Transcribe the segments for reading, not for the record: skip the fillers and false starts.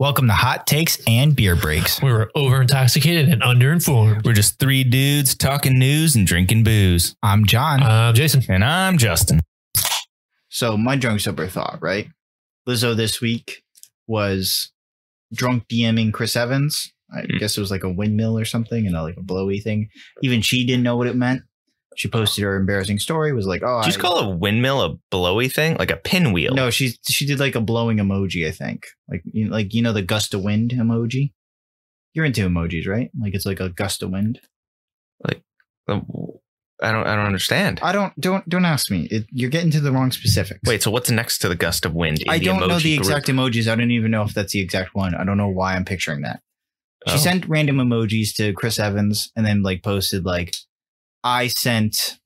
Welcome to Hot Takes and Beer Breaks. We were over intoxicated and underinformed. We're just three dudes talking news and drinking booze. I'm John. I'm Jason. And I'm Justin. So my drunk sober thought, right? Lizzo this week was drunk DMing Chris Evans. I guess it was like a windmill or something, and like a blowy thing. Even she didn't know what it meant. She posted her embarrassing story. Was like, "Oh, did you just call a windmill a blowy thing, like a pinwheel?" No, she did like a blowing emoji. I think like the gust of wind emoji. You're into emojis, right? Like it's like a gust of wind. Like I don't understand. Don't ask me. You're getting to the wrong specifics. Wait, so what's next to the gust of wind? I don't know the exact emojis. I don't even know if that's the exact one. I don't know why I'm picturing that. She sent random emojis to Chris Evans and then like posted like, I sent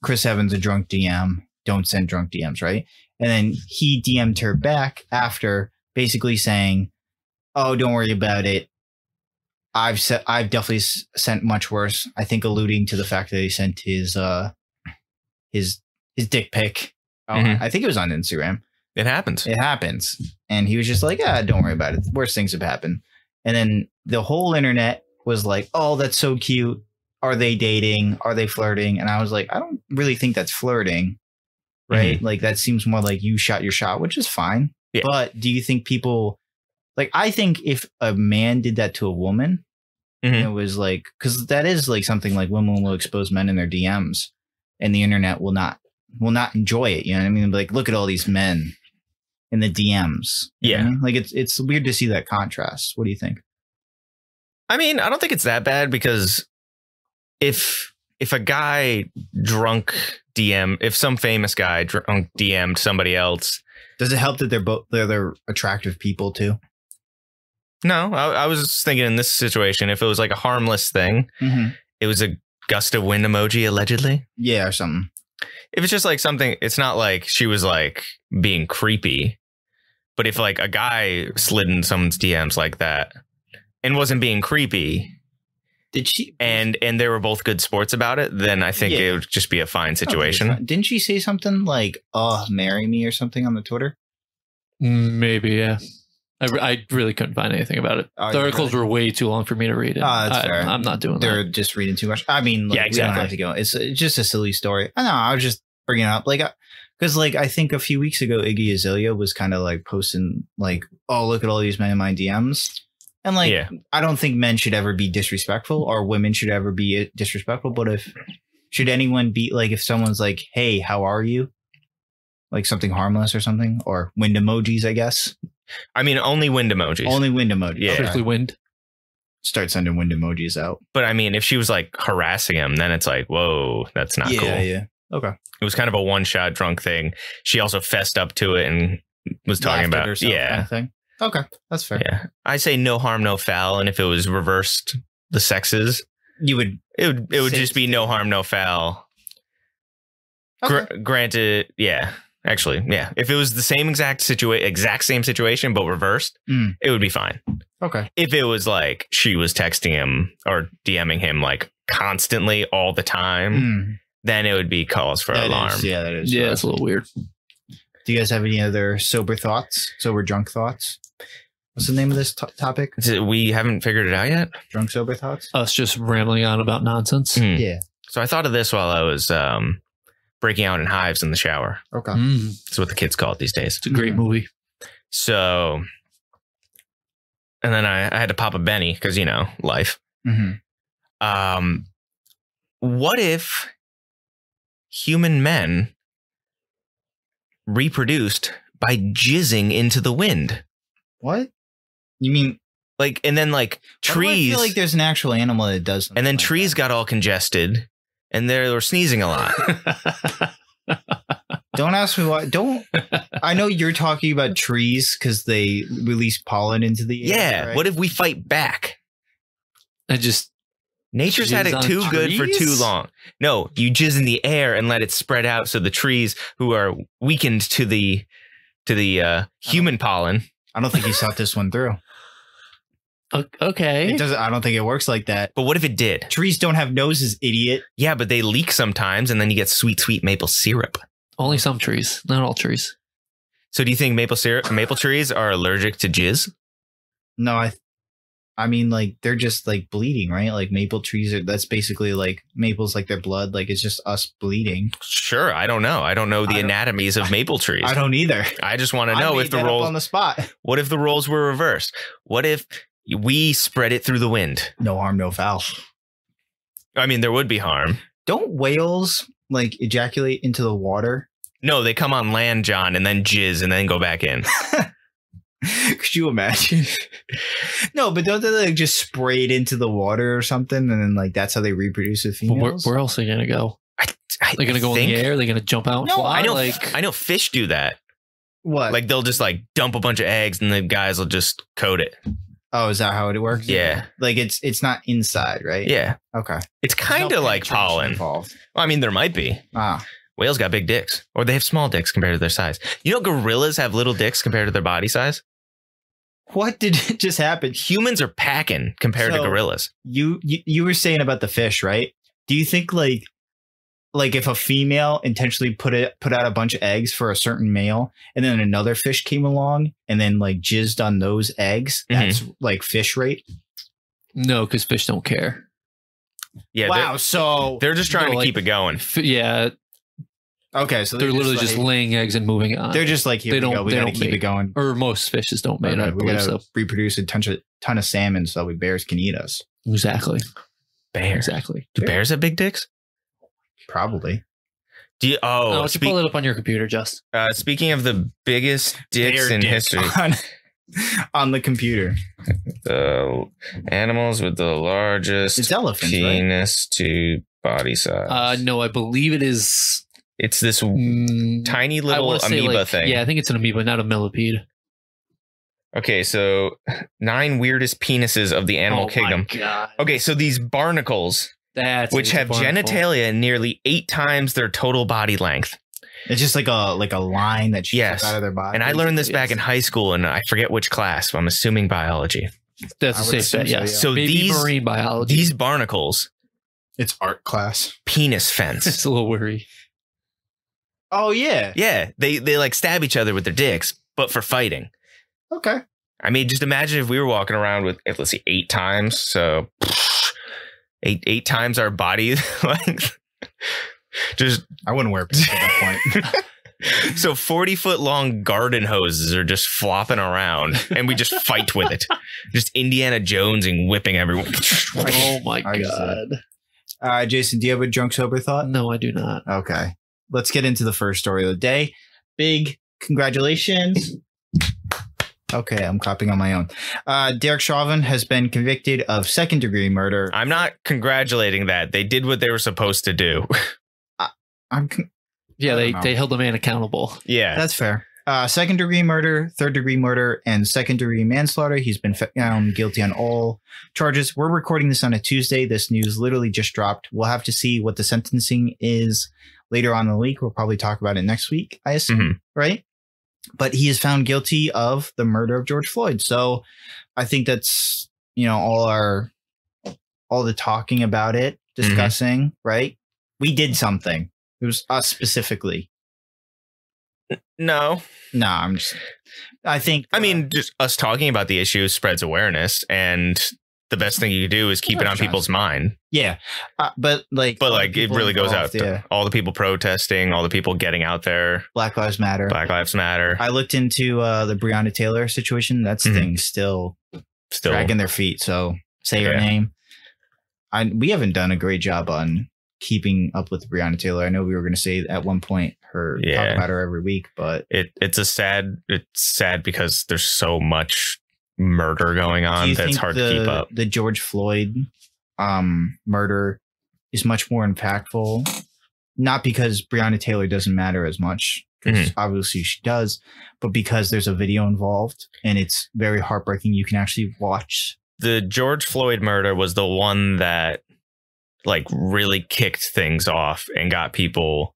Chris Evans a drunk DM. Don't send drunk DMs, right? And then he DM'd her back after basically saying, "Oh, don't worry about it. I've definitely sent much worse." I think alluding to the fact that he sent his dick pic. I think it was on Instagram. It happens. It happens. And he was just like, "Yeah, don't worry about it. Worst things have happened." And then the whole internet was like, "Oh, that's so cute. Are they dating? Are they flirting?" And I was like, I don't really think that's flirting, right? Mm-hmm. Like that seems more like you shot your shot, which is fine. Yeah. But do you think people like, I think if a man did that to a woman, it was like, because that is like something like women will expose men in their DMs and the internet will not enjoy it. You know what I mean? Like, look at all these men in the DMs. Yeah. I mean? Like it's weird to see that contrast. What do you think? I mean, I don't think it's that bad because if a guy drunk DM, if some famous guy drunk DM'd somebody else, does it help that they're attractive people too? No, I was thinking in this situation, if it was like a harmless thing, it was a gust of wind emoji allegedly. Yeah, or something. If it's just like something, it's not like she was like being creepy, but if like a guy slid in someone's DMs like that and wasn't being creepy, did she? And they were both good sports about it, then I think it would just be a fine situation. Didn't she say something like, "Oh, marry me" or something on the Twitter? Maybe, yeah. I really couldn't find anything about it. The articles were way too long for me to read it. That's fair. I'm not doing They're that. just reading too much. I mean, like, we don't have to go. It's just a silly story. I know. I was just bringing it up, like, because like I think a few weeks ago, Iggy Azalea was kind of like posting like, "Oh, look at all these men in my DMs." And like, I don't think men should ever be disrespectful or women should ever be disrespectful. But should anyone be like, if someone's like, "Hey, how are you?" Like something harmless or something, or wind emojis, I guess. I mean, only wind emojis. Only wind emojis. Yeah. Strictly wind. Start sending wind emojis out. But I mean, if she was like harassing him, then it's like, whoa, that's not cool. Yeah. Okay. It was kind of a one-shot drunk thing. She also fessed up to it and was talking about herself, kind of thing. Okay, that's fair. Yeah, I say no harm, no foul, and if it was reversed, the sexes, it would just be no harm, no foul. Okay. Granted, actually, if it was the same exact same situation but reversed, it would be fine. Okay. If it was like she was texting him or DMing him like constantly all the time, then it would be cause for alarm. That is. Yeah, it's a little weird. Do you guys have any other sober drunk thoughts? What's the name of this topic? We haven't figured it out yet. Drunk sober thoughts? Us just rambling on about nonsense. Yeah. So I thought of this while I was breaking out in hives in the shower. Okay. That's what the kids call it these days. It's a great movie. So, and then I had to pop a Benny because, you know, life. What if human men reproduced by jizzing into the wind? What? You mean like, and then like trees? I feel like there's an actual animal that does. And then like trees got all congested, and they were sneezing a lot. Don't ask me why. I know you're talking about trees because they release pollen into the air. Yeah. Right? What if we fight back? Nature's had it too good for too long. No, you jizz in the air and let it spread out so the trees who are weakened to the human pollen. I don't think he thought this one through. Okay. I don't think it works like that. But what if it did? Trees don't have noses, idiot. Yeah, but they leak sometimes and then you get sweet, sweet maple syrup. Only some trees, not all trees. So do you think maple trees are allergic to jizz? No, I mean, like, they're just like bleeding, right? Like maple trees that's basically like maples, like their blood. Like it's just us bleeding. Sure. I don't know. I don't know the anatomies of maple trees. I don't either. I just want to know if the roles on the spot. What if the roles were reversed? What if we spread it through the wind? No harm, no foul. I mean, there would be harm. Don't whales like ejaculate into the water? No, they come on land, John, and then jizz and then go back in. Could you imagine? No, but don't they like just spray it into the water or something, and then like that's how they reproduce with females? Where else are they gonna go? They're gonna go in the air. They're gonna jump out and fly. I know fish do that. What? Like they'll just like dump a bunch of eggs, and the guys will just coat it. Oh, is that how it works? Yeah. Like it's not inside, right? Yeah. Okay. It's kind of like pollen. Involved. Well, I mean, there might be. Whales got big dicks, or they have small dicks compared to their size. You know, gorillas have little dicks compared to their body size. What did just happen? Humans are packing compared to gorillas. You were saying about the fish, right? Do you think like if a female intentionally put out a bunch of eggs for a certain male, and then another fish came along and then like jizzed on those eggs, that's like fish rape? No, because fish don't care. Yeah. Wow. So they're just trying to keep it going. Yeah. Okay, so they're literally just laying eggs and moving on. They're just like, here we go. We got to keep it going. Or most fishes don't mate. We got to reproduce a ton of salmon so bears can eat us. Exactly. Bears. Exactly. Do bears have big dicks? Probably. Do you? Oh, you pull it up on your computer, Just. Speaking of the biggest dicks in history, on the computer, the animals with the largest penis to body size. No, I believe it is. It's this tiny little amoeba thing. Yeah, I think it's an amoeba, not a millipede. Okay, so 9 weirdest penises of the animal kingdom. God. Okay, so these barnacles, which have genitalia nearly 8 times their total body length. It's just like a line that shoots out of their body. And I learned this back in high school, and I forget which class. But I'm assuming biology. That's a safe bet. Yeah. So maybe marine biology. These barnacles. It's art class. Penis fence. It's a little weary. Oh yeah. Yeah, they like stab each other with their dicks, but for fighting. Okay. I mean, just imagine if we were walking around with, let's see, 8 times. So 8 times our body length. Just I wouldn't wear pants at that point. So 40-foot long garden hoses are just flopping around, and we just fight with it. Just Indiana Jonesing, whipping everyone. Oh my God. Jason, do you have a drunk sober thought? No, I do not. Okay. Let's get into the first story of the day. Big congratulations. Okay, I'm clapping on my own. Derek Chauvin has been convicted of second-degree murder. I'm not congratulating that. They did what they were supposed to do. They held the man accountable. Yeah. That's fair. Second-degree murder, third-degree murder, and second-degree manslaughter. He's been found guilty on all charges. We're recording this on a Tuesday. This news literally just dropped. We'll have to see what the sentencing is later on in the week. We'll probably talk about it next week, I assume, right? But he is found guilty of the murder of George Floyd. So I think that's, all the talking about it, discussing, right? We did something. It was us specifically. No, I mean, just us talking about the issue spreads awareness, and the best thing you can do is keep it on people's mind. Yeah. But it really goes out to all the people protesting, all the people getting out there. Black Lives Matter. Black Lives Matter. I looked into the Breonna Taylor situation. That thing's still dragging their feet. So say her name. We haven't done a great job on keeping up with Breonna Taylor. I know we were going to say at one point talk about her every week, but it's sad because there's so much murder going on that it's hard to keep up. The George Floyd murder is much more impactful, not because Breonna Taylor doesn't matter as much, because obviously she does, but because there's a video involved and it's very heartbreaking. You can actually watch. The George Floyd murder was the one that really kicked things off and got people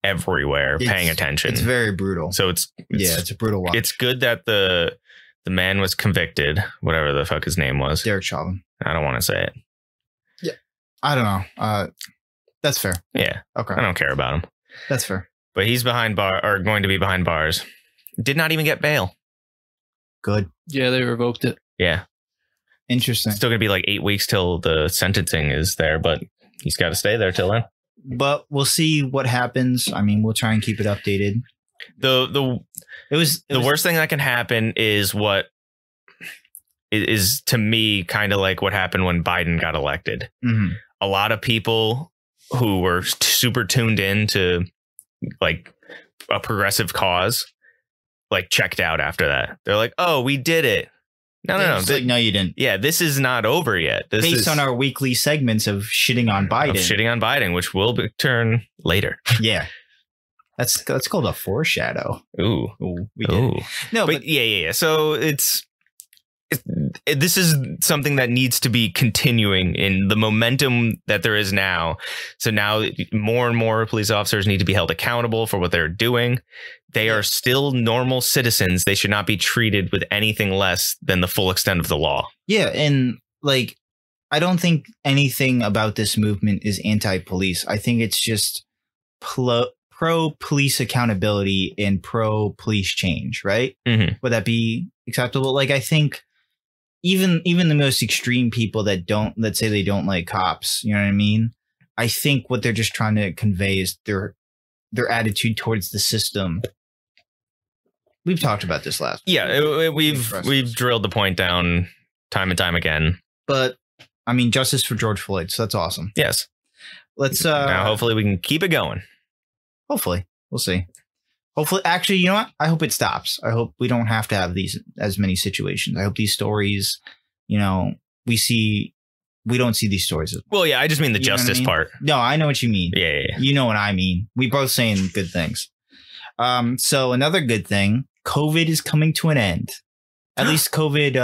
everywhere paying attention. It's very brutal. So it's a brutal watch. It's good that the man was convicted, whatever the fuck his name was. Derek Chauvin. I don't want to say it. Yeah. I don't know. That's fair. Yeah. Okay. I don't care about him. That's fair. But he's going to be behind bars. Did not even get bail. Good. Yeah, they revoked it. Yeah. Interesting. Still going to be like 8 weeks till the sentencing is there, but he's got to stay there till then. But we'll see what happens. I mean, we'll try and keep it updated. The worst thing that can happen is what is to me kind of like what happened when Biden got elected. Mm-hmm. A lot of people who were super tuned in to like a progressive cause, like checked out after that. They're like, oh, we did it. No. Like, no, you didn't. Yeah, this is not over yet. This Based is on our weekly segments of shitting on Biden. Which will turn later. Yeah. That's called a foreshadow. Ooh. We did. No, but yeah. So this is something that needs to be continuing in the momentum that there is now. So now more and more police officers need to be held accountable for what they're doing. They are still normal citizens. They should not be treated with anything less than the full extent of the law. Yeah. And like, I don't think anything about this movement is anti-police. I think it's just pro-police accountability and pro-police change, right? Mm-hmm. Would that be acceptable? Like, I think even the most extreme people that say they don't like cops, you know what I mean? I think what they're just trying to convey is their attitude towards the system. We've talked about this last. Yeah, we've drilled the point down time and time again. But I mean, justice for George Floyd. So that's awesome. Yes. Let's now hopefully we can keep it going. Hopefully. We'll see. Hopefully, actually, you know what? I hope it stops. I hope we don't have to have as many situations. I hope these stories, we don't see these stories. Well, yeah, I just mean the justice part. No, I know what you mean. Yeah. You know what I mean. We both saying good things. So another good thing, COVID is coming to an end. At least COVID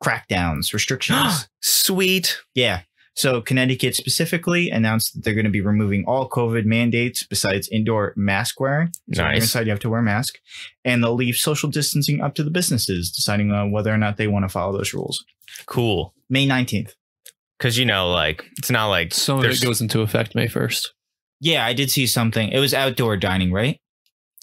crackdowns, restrictions. Sweet. Yeah. So Connecticut specifically announced that they're going to be removing all COVID mandates besides indoor mask wearing. So nice. When you're inside, you have to wear a mask. And they'll leave social distancing up to the businesses, deciding on whether or not they want to follow those rules. Cool. May 19th. Because, it's not like... Some of it goes into effect May 1st. Yeah, I did see something. It was outdoor dining, right?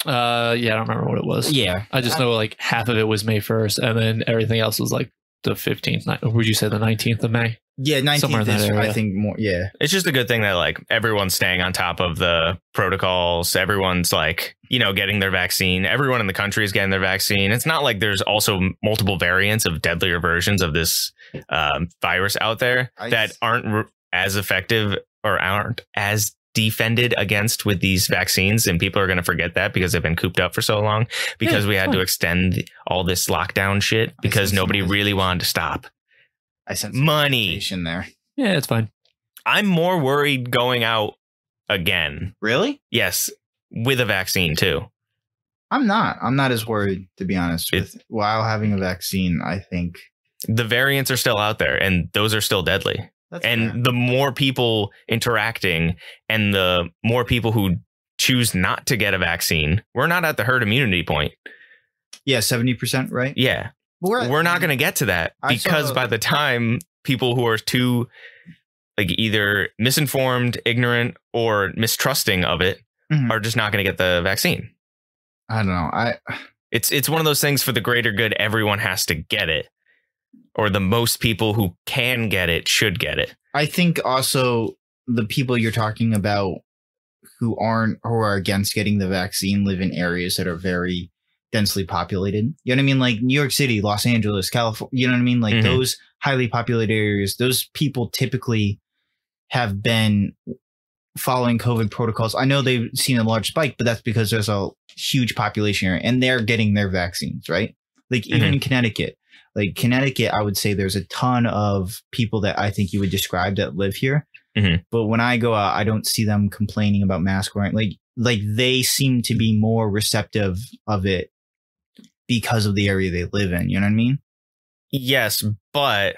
Yeah, I don't remember what it was. Yeah. I just know like half of it was May 1st, and then everything else was like the 15th. Would you say the 19th of May? Yeah, 19th is, I think, more. Yeah. It's just a good thing that like everyone's staying on top of the protocols. Everyone's like, getting their vaccine. Everyone in the country is getting their vaccine. It's not like there's also multiple variants of deadlier versions of this virus out there that aren't as effective or aren't as defended against with these vaccines. And people are going to forget that because they've been cooped up for so long because we had to extend all this lockdown shit because nobody really wanted to stop. I sense money in there. Yeah, it's fine. I'm more worried going out again. Really? Yes. With a vaccine too. I'm not as worried, to be honest. While having a vaccine, I think the variants are still out there and those are still deadly. That's fair. The more people interacting and the more people who choose not to get a vaccine, we're not at the herd immunity point. Yeah, 70%, right? Yeah. We're not going to get to that because by the time people who are too like either misinformed, ignorant, or mistrusting of it are just not going to get the vaccine. I don't know. It's one of those things for the greater good. Everyone has to get it, or the most people who can get it should get it. I think also the people you're talking about who are against getting the vaccine live in areas that are very densely populated. You know what I mean? Like New York City, Los Angeles, California, you know what I mean? Like those highly populated areas, those people typically have been following COVID protocols. I know they've seen a large spike, but that's because there's a huge population area and they're getting their vaccines, right? Like even in Connecticut, I would say there's a ton of people that I think you would describe that live here. But when I go out, I don't see them complaining about mask wearing. Like they seem to be more receptive of it because of the area they live in. You know what I mean? Yes, but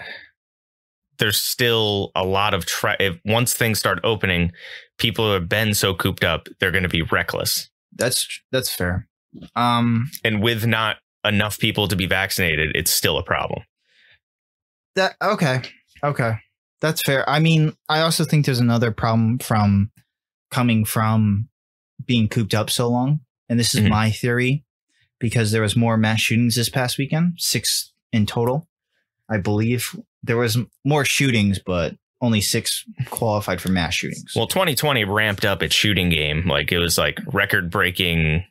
there's still a lot of once things start opening, people who have been so cooped up, they're going to be reckless. That's fair. And with not enough people to be vaccinated, it's still a problem. Okay. That's fair. I mean, I also think there's another problem coming from being cooped up so long. And this is my theory, because there was more mass shootings this past weekend, 6 in total. I believe there was more shootings, but only 6 qualified for mass shootings. Well, 2020 ramped up its shooting game. Like it was like record breaking,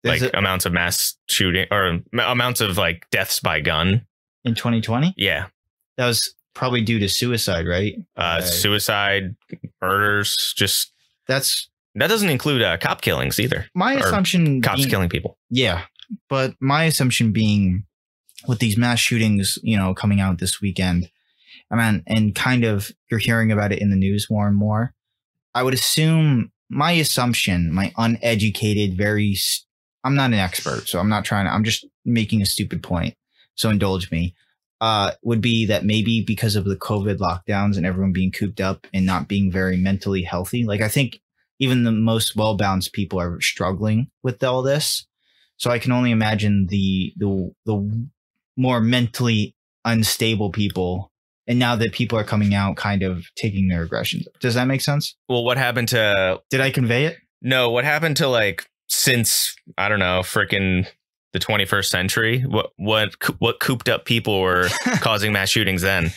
like amounts of mass shooting or amounts of like deaths by gun in 2020. Yeah, that was probably due to suicide, right? Suicide, murders. Just that doesn't include cop killings either. My assumption, cops killing people. Yeah, but my assumption being with these mass shootings, coming out this weekend. And kind of you're hearing about it in the news more and more. I would assume my assumption, my uneducated, I'm not an expert, so I'm just making a stupid point. So indulge me. Would be that maybe because of the COVID lockdowns and everyone being cooped up and not being very mentally healthy. Like I think even the most well-balanced people are struggling with all this. So I can only imagine the more mentally unstable people. And now that people are coming out kind of taking their aggressions. Does that make sense? Well, what happened to... Did I convey it? No, what happened to like since, I don't know, freaking the 21st century? What cooped up people were causing mass shootings then?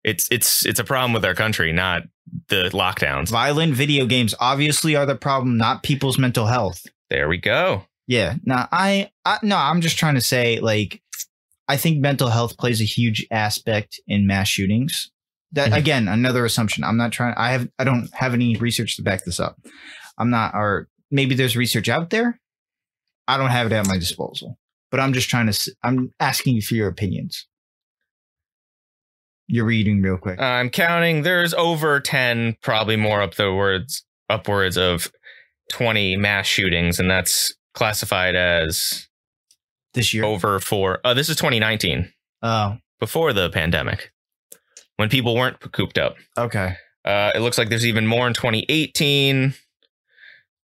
It's a problem with our country, not the lockdowns. Violent video games obviously are the problem, not people's mental health. There we go. Yeah. Now, I'm just trying to say, like, I think mental health plays a huge aspect in mass shootings. That again, another assumption. I'm not trying. I don't have any research to back this up. Or maybe there's research out there. I don't have it at my disposal, but I'm asking you for your opinions. You're reading real quick. I'm counting. There's over 10, probably more upwards of 20 mass shootings, and that's classified as this year over 4. This is 2019. Oh, before the pandemic, when people weren't cooped up. Okay. It looks like there's even more in 2018.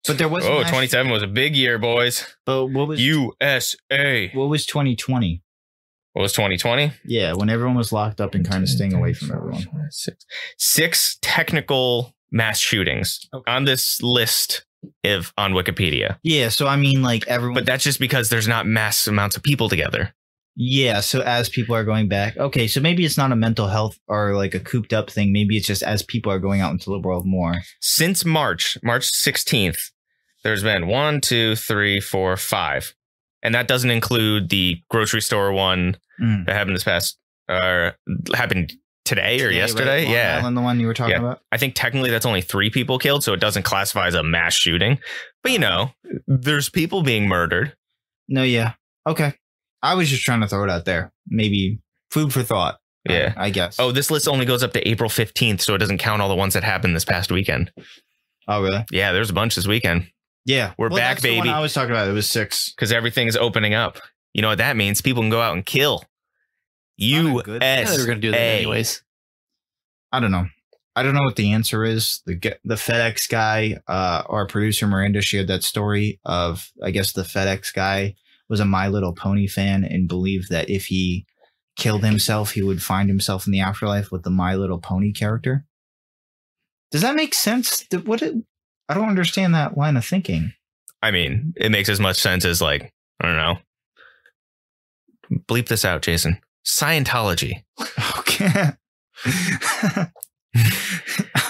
But there was 27 was a big year, boys. But what was USA? What was 2020? What was 2020? Yeah, when everyone was locked up and kind of staying away from everyone. 6 technical mass shootings on this list on Wikipedia. Yeah, so I mean, like everyone. But that's just because there's not mass amounts of people together. Yeah, so as people are going back, okay, so maybe it's not a mental health or like a cooped up thing. Maybe it's just as people are going out into the world more. Since March 16th, there's been 1, 2, 3, 4, 5. And that doesn't include the grocery store one that happened happened today or yesterday. Right? Yeah. Island, the one you were talking about. I think technically that's only 3 people killed, so it doesn't classify as a mass shooting. But, there's people being murdered. No, yeah. Okay. I was just trying to throw it out there. Maybe food for thought. Yeah. I guess. Oh, this list only goes up to April 15th, so it doesn't count all the ones that happened this past weekend. Oh, really? Yeah, there's a bunch this weekend. Yeah. We're back, baby. The one I was talking about, it was 6. Because everything's opening up. You know what that means? People can go out and kill. USA. They were going to do that anyways. I don't know. I don't know what the answer is. The FedEx guy, our producer Miranda shared that story of, I guess the FedEx guy was a My Little Pony fan and believed that if he killed himself, he would find himself in the afterlife with the My Little Pony character. Does that make sense? I don't understand that line of thinking. I mean, it makes as much sense as like, I don't know. Bleep this out, Jason. Scientology. Okay.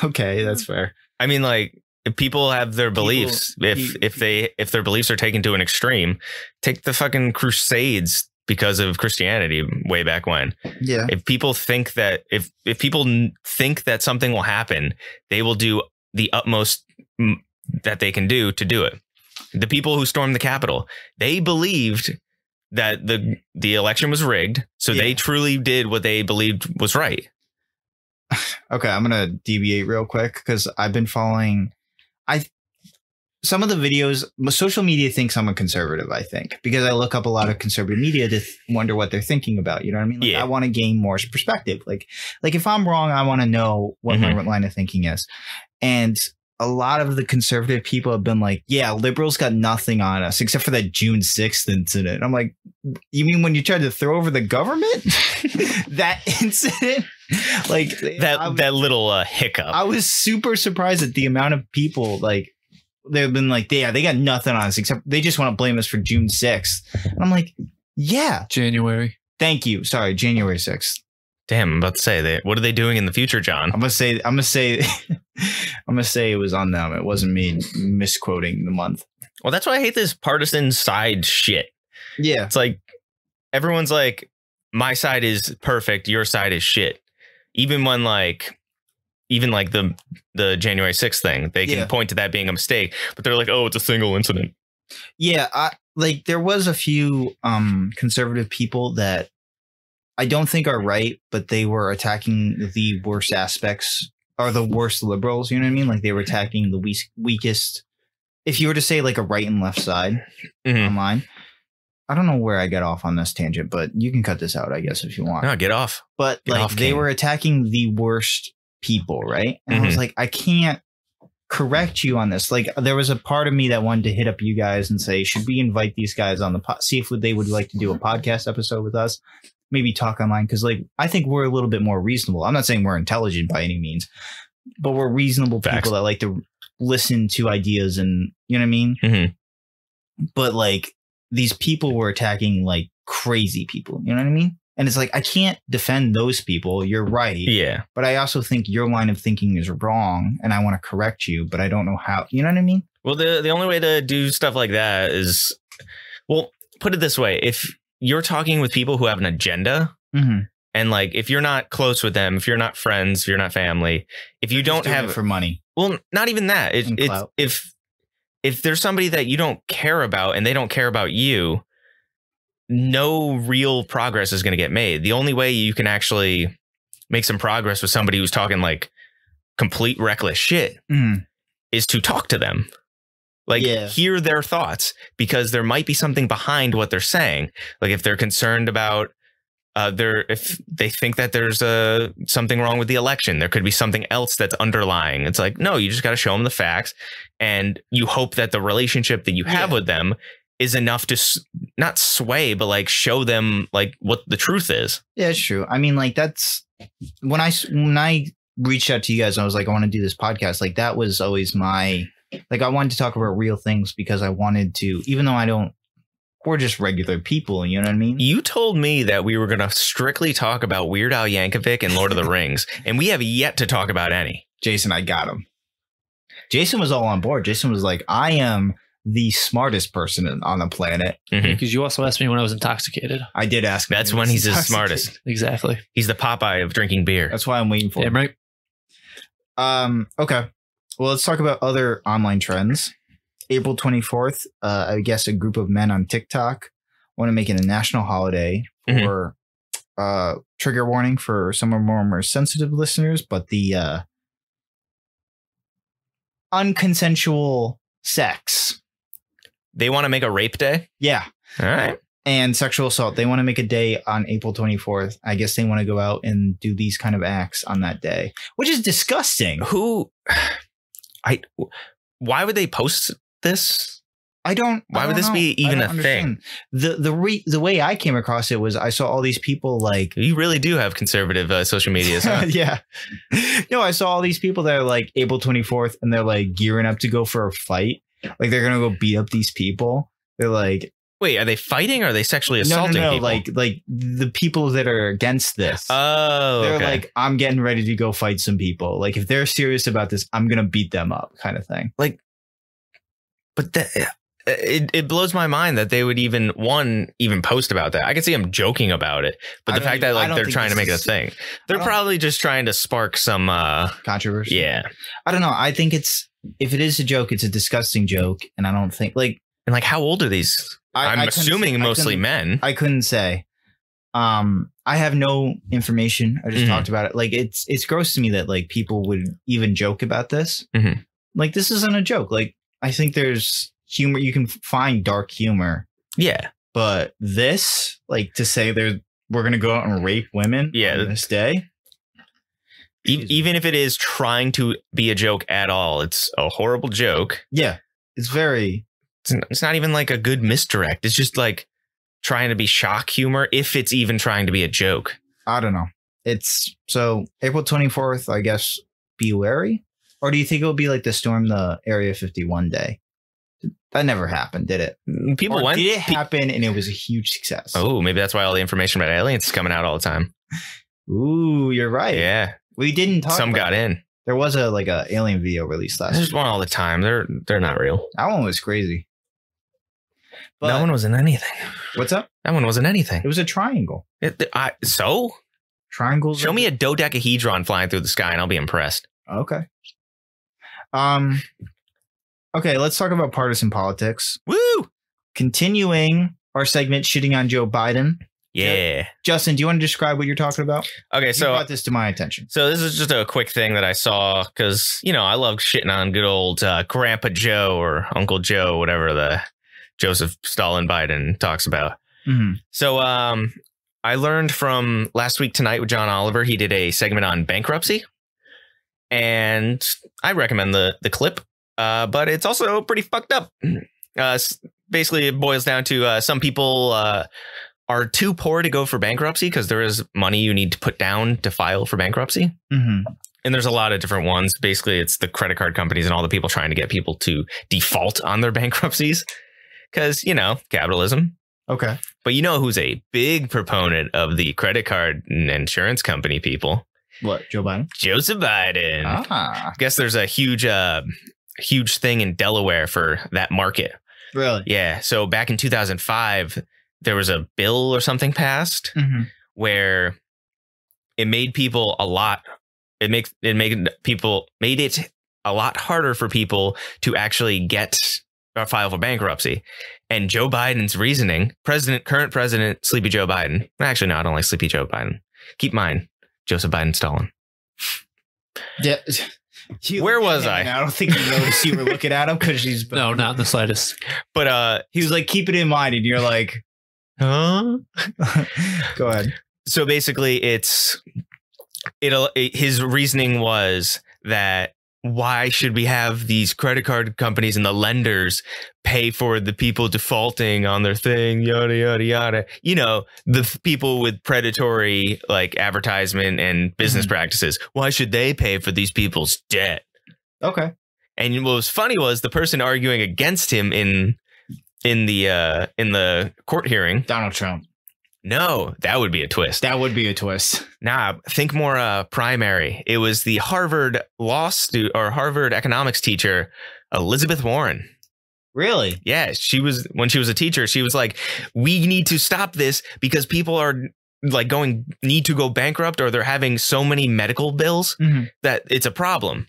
Okay, that's fair. I mean, like, if people have their beliefs, if their beliefs are taken to an extreme, take the fucking Crusades because of Christianity way back when. Yeah. If people think that if people think that something will happen, they will do the utmost that they can do to do it. The people who stormed the Capitol, they believed that the election was rigged, so they truly did what they believed was right. Okay, I'm gonna deviate real quick because I've been following. Some of the videos, social media thinks I'm a conservative, I think, because I look up a lot of conservative media to wonder what they're thinking about. You know what I mean? Like, I want to gain more perspective. Like if I'm wrong, I want to know what my line of thinking is. And a lot of the conservative people have been like, yeah, liberals got nothing on us except for that June 6th incident. I'm like, you mean when you tried to throw over the government? That incident? Like that little hiccup. I was super surprised at the amount of people like they've been like, they got nothing on us except they just want to blame us for June 6th. And I'm like, yeah, January. Thank you. Sorry, January 6th. Damn, I'm about to say what are they doing in the future, John? I'm gonna say it was on them. It wasn't me misquoting the month. Well, that's why I hate this partisan side shit. Yeah. It's like everyone's like, my side is perfect, your side is shit. Even when the January 6th thing, they can point to that being a mistake, but they're like, oh, it's a single incident. Yeah, there was a few conservative people that I don't think are right, but they were attacking the worst aspects or the worst liberals. You know what I mean? Like they were attacking the weakest. If you were to say like a right and left side online, I don't know where I get off on this tangent, but you can cut this out, I guess, if you want. No, get off. But they were attacking the worst people, right? And I was like, I can't correct you on this. Like there was a part of me that wanted to hit up you guys and say, should we invite these guys on the see if they would like to do a podcast episode with us? Maybe talk online, because like I think we're a little bit more reasonable. I'm not saying we're intelligent by any means, but we're reasonable people that like to listen to ideas, and you know what I mean. But like these people were attacking like crazy people, you know what I mean? And it's like I can't defend those people. You're right, yeah. But I also think your line of thinking is wrong, and I want to correct you, but I don't know how. You know what I mean? Well, the only way to do stuff like that is, well, put it this way: if you're talking with people who have an agenda, and like if you're not close with them, if you're not friends, if you're not family, if you don't have it for money, well, not even that. It's if there's somebody that you don't care about and they don't care about you, no real progress is going to get made. The only way you can actually make some progress with somebody who's talking like complete reckless shit is to talk to them. Like hear their thoughts, because there might be something behind what they're saying. Like if they're concerned about if they think that there's something wrong with the election, there could be something else that's underlying. It's like, no, you just got to show them the facts, and you hope that the relationship that you have with them is enough to not sway, but like show them like what the truth is. Yeah, it's true. I mean, like that's when I reached out to you guys, I was like, I want to do this podcast. Like that was always my. Like I wanted to talk about real things because I wanted to, even though we're just regular people, you know what I mean? You told me that we were going to strictly talk about Weird Al Yankovic and Lord of the Rings, and we have yet to talk about any. Jason, I got him. Jason was all on board. Jason was like, I am the smartest person on the planet. Because you also asked me when I was intoxicated. I did ask. That's when he's the smartest. Exactly. He's the Popeye of drinking beer. That's why I'm waiting for him. Right. Okay. Well, let's talk about other online trends. April 24th, I guess a group of men on TikTok want to make it a national holiday for trigger warning for some of our more sensitive listeners, but the unconsensual sex. They want to make a rape day? Yeah. All right. And sexual assault. They want to make a day on April 24th. I guess they want to go out and do these kind of acts on that day, which is disgusting. Why would they post this? Why would this be even a thing? The way I came across it was I saw all these people like. You really do have conservative social media. Huh? Yeah. No, I saw all these people that are like April 24th and they're like gearing up to go for a fight. Like they're going to go beat up these people. They're like. Wait, are they fighting or are they sexually assaulting people? Like the people that are against this. Oh, they're like, I'm getting ready to go fight some people. Like if they're serious about this, I'm going to beat them up kind of thing. Like, but it blows my mind that they would even post about that. I can see them joking about it, but the fact that like they're trying to make it a thing, they're probably just trying to spark some controversy. Yeah. I don't know. I think if it is a joke, it's a disgusting joke. And I don't think and like, how old are these? I'm assuming mostly men. I couldn't say. I have no information. I just talked about it. Like it's gross to me that like people would even joke about this. Like this isn't a joke. Like I think there's humor. You can find dark humor. Yeah. But this, like to say we're going to go out and rape women on this day. Even if it is trying to be a joke at all, it's a horrible joke. Yeah. It's very. It's not even like a good misdirect. It's just like trying to be shock humor, if it's even trying to be a joke. I don't know. It's so April 24th, I guess, be wary. Or do you think it'll be like the Storm the Area 51 day? That never happened, did it? People Or did it happen and it was a huge success? Oh, maybe that's why all the information about aliens is coming out all the time. Ooh, you're right. Yeah. We didn't talk Some about got that. in. There was a alien video released last There's year. one all the time. They're not real. That one was crazy. But That one wasn't anything. what's up? That one wasn't anything. It was a triangle. So? Triangles. Show me a dodecahedron flying through the sky and I'll be impressed. Okay. Okay, let's talk about partisan politics. Woo! Continuing our segment shitting on Joe Biden. Yeah. Justin, do you want to describe what you're talking about? Okay, You so brought this to my attention. So this is just a quick thing that I saw because, I love shitting on good old Grandpa Joe or Uncle Joe, whatever the Joseph Stalin Biden talks about. Mm-hmm. So I learned from Last Week Tonight with John Oliver. He did a segment on bankruptcy. And I recommend the clip, but it's also pretty fucked up. Basically, it boils down to some people are too poor to go for bankruptcy because there is money you need to put down to file for bankruptcy. Mm-hmm. And there's a lot of different ones. Basically, it's the credit card companies and all the people trying to get people to default on their bankruptcies because, capitalism. Okay. But who's a big proponent of the credit card and insurance company people? What, Joe Biden? Joseph Biden. Ah. I guess there's a huge thing in Delaware for that market. Really? Yeah. So back in 2005, there was a bill or something passed where it made people made it a lot harder for people to actually get or file for bankruptcy. And Joe Biden's reasoning, current president, Sleepy Joe Biden. Actually, no, I don't like Sleepy Joe Biden. Keep in mind, Joseph Biden Stalin. Yeah. Where was I? I don't think you noticed you were looking at him because she's No, not in the slightest. But he was like, keep it in mind, and you're like, huh? Go ahead. So basically, his reasoning was that why should we have these credit card companies and the lenders pay for the people defaulting on their thing, yada, yada, yada. The people with predatory advertisement and business practices. Why should they pay for these people's debt? Okay. And what was funny was the person arguing against him in the court hearing. Donald Trump. No, that would be a twist. That would be a twist. Nah, think more primary. It was the Harvard law student or Harvard economics teacher, Elizabeth Warren. Really? Yeah, when she was a teacher, she was like, we need to stop this because people are need to go bankrupt or they're having so many medical bills that it's a problem.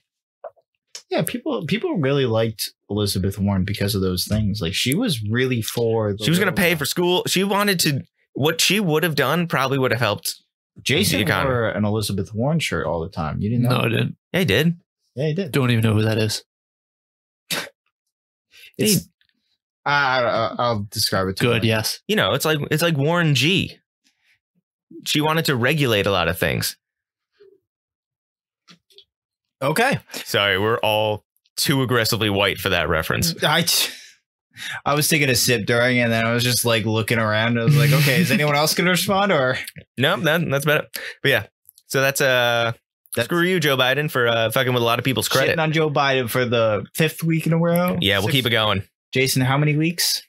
Yeah, people really liked Elizabeth Warren because of those things. Like she was really she was going to pay for school. She wanted to. What she would have done probably would have helped. Jason wore an Elizabeth Warren shirt all the time. You didn't know? No, I didn't. Yeah, he did. Yeah, he did. Don't even know who that is. I'll describe it to Good, you. yes. It's like Warren G. She wanted to regulate a lot of things. Okay. Sorry, we're all too aggressively white for that reference. I was taking a sip during, and then I was just looking around. I was like, okay, is anyone else going to respond? Or no, that's about it. But yeah, so that's screw you, Joe Biden, for fucking with a lot of people's credit. Shitting on Joe Biden for the 5th week in a row. Yeah, we'll keep it going. Jason, how many weeks?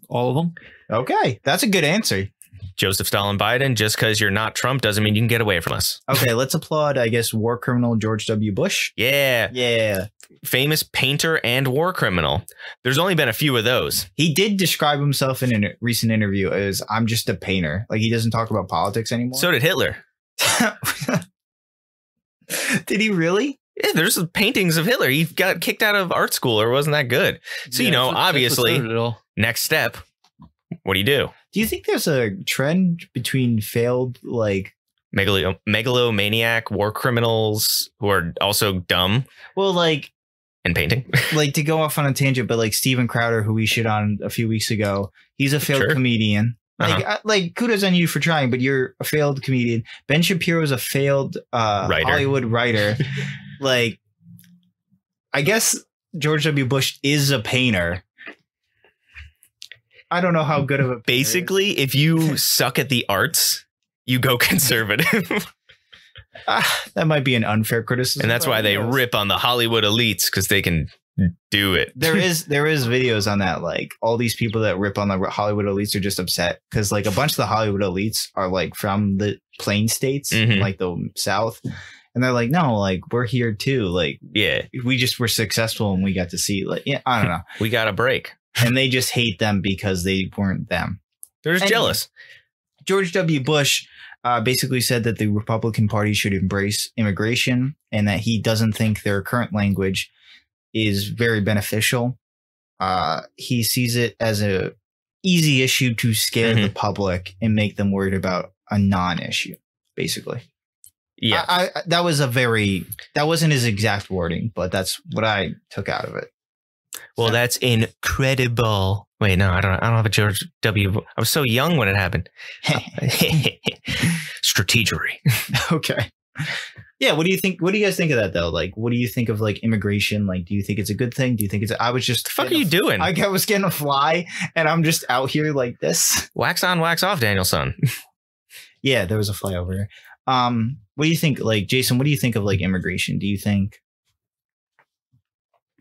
All of them. Okay, that's a good answer. Joseph Stalin Biden, just because you're not Trump doesn't mean you can get away from us. Okay, let's applaud, I guess, war criminal George W. Bush. Yeah. Yeah. Famous painter and war criminal. There's only been a few of those. He did describe himself in a recent interview as, I'm just a painter. He doesn't talk about politics anymore. So did Hitler. Did he really? Yeah, there's paintings of Hitler. He got kicked out of art school or wasn't that good. So, obviously, next step, what do you do? Do you think there's a trend between failed, megalomaniac war criminals who are also dumb? Well, and painting? To go off on a tangent, but Steven Crowder, who we shit on a few weeks ago, he's a failed comedian. Kudos on you for trying, but you're a failed comedian. Ben Shapiro is a failed Hollywood writer. I guess George W. Bush is a painter. I don't know how good of a basically if you suck at the arts, you go conservative. That might be an unfair criticism. And that's why they rip on the Hollywood elites, because they can do it. There is videos on that. Like all these people that rip on the Hollywood elites are just upset because like a bunch of the Hollywood elites are like from the plain states, like the South. And they're like, no, like we're here too. Like, yeah, we just were successful and we got to see like, yeah, I don't know. We got a break. And they just hate them because they weren't them. They're just jealous. George W. Bush basically said that the Republican Party should embrace immigration and that he doesn't think their current language is very beneficial. He sees it as a easy issue to scare the public and make them worried about a non-issue, basically. Yeah, that wasn't his exact wording, but that's what I took out of it. Well, that's incredible. Wait, no, I don't have a George W. I was so young when it happened. Strategery. Okay. Yeah. What do you think? What do you guys think of that though? Like, what do you think of like immigration? Like, do you think it's a good thing? Do you think it's? I was just. The fuck are you doing? I was getting a fly, and I'm just out here like this. Wax on, wax off, Danielson. Yeah, there was a fly over here. What do you think? Like, Jason, what do you think of like immigration? Do you think?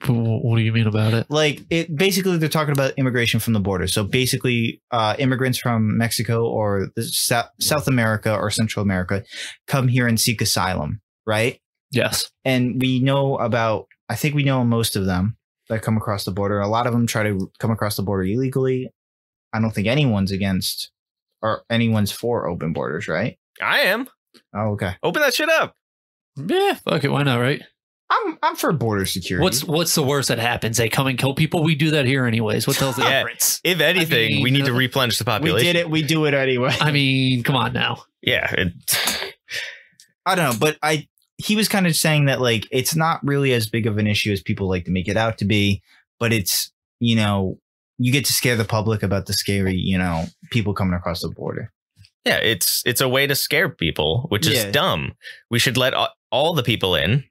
What do you mean about it? Like, it basically they're talking about immigration from the border. So basically, immigrants from Mexico or South America or Central America come here and seek asylum, right? Yes. And we know about, I think we know most of them that come across the border. A lot of them try to come across the border illegally. I don't think anyone's against or anyone's for open borders, right? I am. Oh, okay. Open that shit up. Yeah, fuck it. Why not, right? I'm for border security. What's the worst that happens? They come and kill people. We do that here anyways. What tells the difference? If anything, we need to replenish the population. We did it. We do it anyway. I mean, come on now. Yeah. I don't know, but he was kind of saying that like it's not really as big of an issue as people like to make it out to be, but it's, you know, you get to scare the public about the scary, you know, people coming across the border. Yeah, it's a way to scare people, which is dumb. We should let all the people in.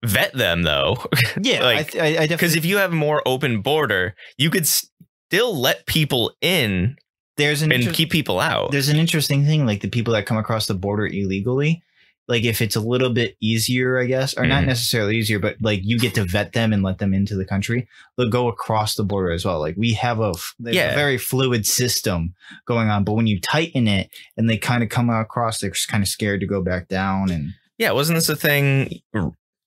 Vet them though. Yeah, like, I definitely, because if you have a more open border, you could still let people in. And keep people out. There's an interesting thing, like the people that come across the border illegally. Like if it's a little bit easier, I guess, or not necessarily easier, but like you get to vet them and let them into the country. They'll go across the border as well. Like we have a very fluid system going on, but when you tighten it and they kind of come across, they're kind of scared to go back down. And yeah, wasn't this a thing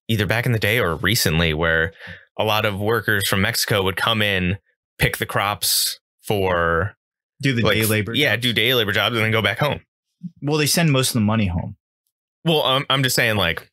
either back in the day or recently where a lot of workers from Mexico would come in, pick the crops for do day labor? Yeah, do day labor jobs and then go back home. Well, they send most of the money home. Well, I'm just saying, like,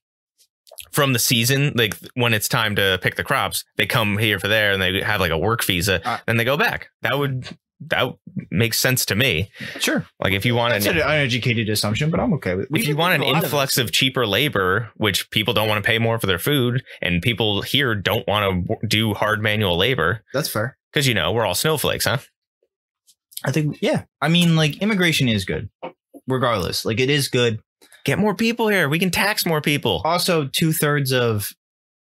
from the season, like when it's time to pick the crops, they come here for there and they have like a work visa, then they go back. That makes sense to me. Sure. Like if you want an uneducated assumption, but I'm okay with it. If you want an influx of cheaper labor, which people don't want to pay more for their food and people here don't want to do hard manual labor. That's fair. Because, you know, we're all snowflakes, huh? I think, yeah. I mean, like immigration is good regardless. Like it is good. Get more people here. We can tax more people. Also, 2/3 of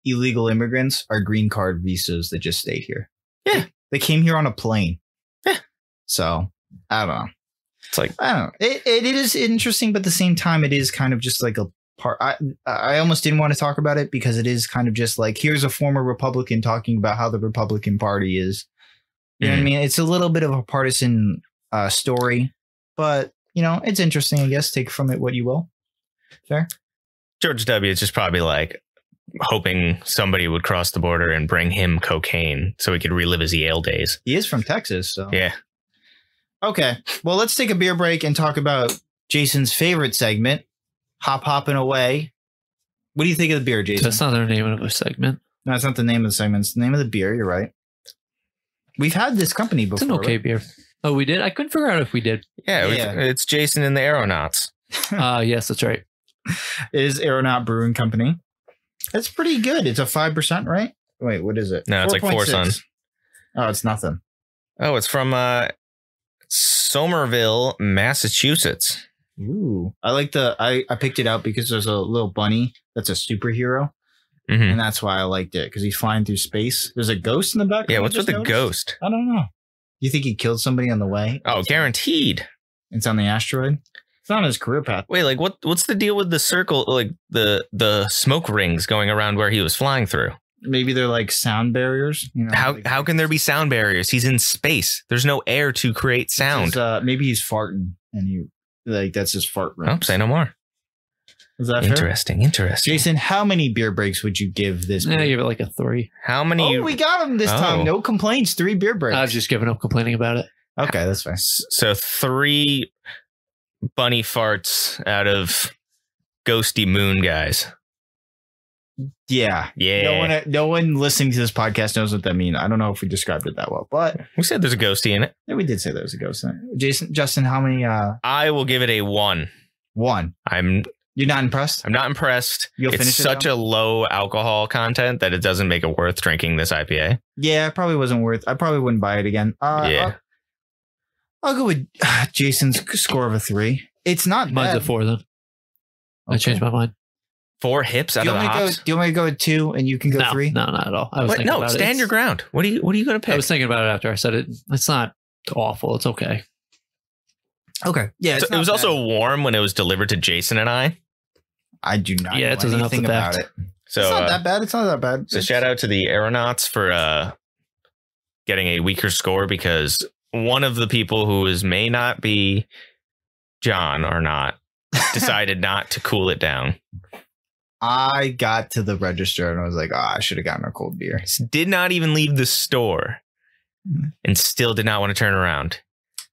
illegal immigrants are green card visas that just stayed here. Yeah. They came here on a plane. Yeah. So, I don't know. It's like, I don't know. It is interesting, but at the same time, it is kind of just like a part. I almost didn't want to talk about it because it is kind of just like, here's a former Republican talking about how the Republican Party is. You know what I mean? It's a little bit of a partisan story, but, you know, it's interesting, I guess. Take from it what you will. Fair. George W. is just probably like hoping somebody would cross the border and bring him cocaine so he could relive his Yale days. He is from Texas, so yeah. Okay, well, let's take a beer break and talk about Jason's favorite segment, Hopping Away. What do you think of the beer, Jason? That's not the name of a segment. No, it's not the name of the segment. It's the name of the beer. You're right. We've had this company before. It's an okay beer. Oh, we did? I couldn't figure out if we did. Yeah. It's Jason and the Aeronauts. Yes, that's right. It is Aeronaut Brewing Company. It's pretty good. It's a 5%, right? Wait, what is it? No, it's 4. Like 4 Sun. Oh, it's nothing. Oh, it's from Somerville, Massachusetts. Ooh, I like I picked it out because there's a little bunny that's a superhero, and that's why I liked it because he's flying through space. There's a ghost in the back. Yeah, what's with the ghost? I don't know. You think he killed somebody on the way? Oh, guaranteed. It's on the asteroid. It's not on his career path. Wait, like what's the deal with the circle, like the smoke rings going around where he was flying through? Maybe they're like sound barriers. You know, How can there be sound barriers? He's in space. There's no air to create sound. Maybe he's farting and that's his fart room. Oh, say no more. Is that interesting? fair? Interesting. Jason, how many beer breaks would you give this? I give it like a 3. How many? Oh, we got him this time. No complaints. 3 beer breaks. I was just giving up complaining about it. Okay, that's fine. So 3 bunny farts out of ghosty moon guys. Yeah. No one listening to this podcast knows what that means. I don't know if we described it that well, but we said there's a ghosty in it. Yeah, we did say there was a ghost in it. Justin, how many? I will give it a 1. 1. You're not impressed? I'm not impressed. You'll finish it's such a low alcohol content that it doesn't make it worth drinking this IPA. Yeah, it probably wasn't worth. I probably wouldn't buy it again. I'll go with Jason's score of a 3. It's not Mine's bad. a 4 then. Okay. I changed my mind. 4 hips out of the hops. Do you want me to go with 2 and you can go 3? No, not at all. I was thinking about stand your ground. What are you going to pick? I was thinking about it after I said it. It's not awful. It's okay. Okay. Yeah. It was also warm when it was delivered to Jason and I. I do not know anything about it. So it's not that bad. It's not that bad. So shout out to the aeronauts for getting a weaker score because one of the people who may not be John or not decided not to cool it down. I got to the register and I was like, I should have gotten a cold beer. Did not even leave the store and still did not want to turn around.